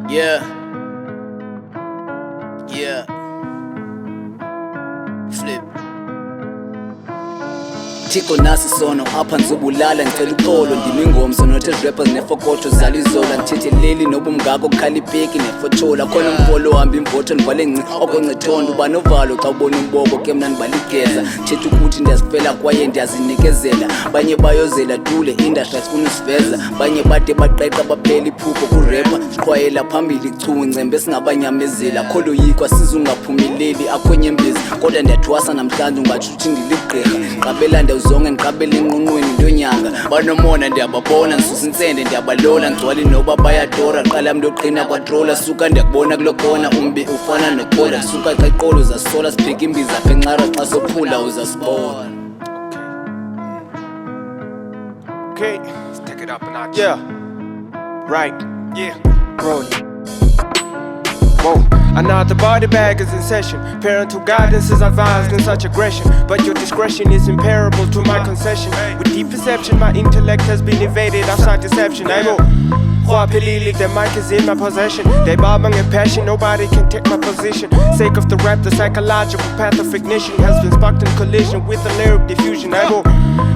Yeah. Yeah. Flip. Thixo nasi sono apha nzubulala ngicela uxolo ndimi ingomso not rappers nefokoto zala izola ngithetheleli nobumngako kukhala ipeki nefotola khona umfolo ohamba imvotho ndivale nci okoncethondo uba novalo xa ubona umbobo ke mna ndibaligeza thetha ukuthi ndiyazifela kwaye ndiyazinikezela banye bayozela dule industry sifuna usiveza banye bade baqeqa baphela iphupho kurepa siqhwayela phambili chungu ncembe singabanyamezela kholoyikwa sizungaphumeleli akho nyembezi kodwa ndiyathwasa namhlanje ungatsho ukuthi ndiligqirha qabela uzonge ngiqabele enqunqweni ndonyanga banomona ndiyababona ngisusa insende ndiyabalola ngigcwali noba bayadora qala mntu oqhina kwatrola suka ndiyakubona kulokona umbi ufana nokoda suka xa iqolo uzasola sibheka imbiza apha enxara xa sophula uzasibona. Okay, let's take it up a notch. Yeah, right, yeah, rolling. Whoa, another body bag is in session. Parental guidance is advised in such aggression, but your discretion is imperable to my concession. With deep perception, my intellect has been evaded outside deception. I know. The mic is in my possession. They bobbing and passion, nobody can take my position. Sake of the rap, the psychological path of ignition has been sparked in collision with the lyric diffusion. I go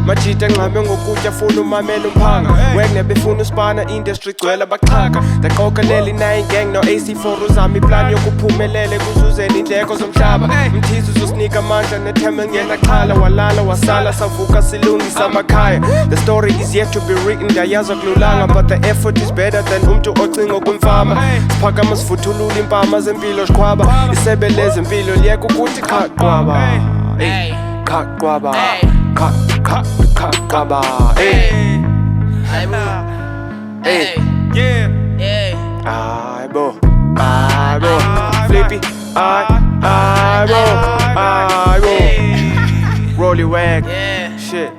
machita ngame ngokutya funa umamela umphanga wegne befuna uspana industry gcwele baqhaka ndaqokeleli 9 gang no AC4 uzama iplan yokuphumelela kuzuzeni indleko zomhlaba mthizi uzosinika amandla nethemba ngenaqhala walala wasala savuka silungisa amakhaya. The story is yet to be written ndayaza kululanga but the effort is better than umntu ocinga okwimfama siphakama sivuthulula impama zempilo siqhwaba isebe lezempilo liyeka ukuthi qhaqwaba qhaqwaba qhaqwaba aibo flippy aibo rolly wag shit.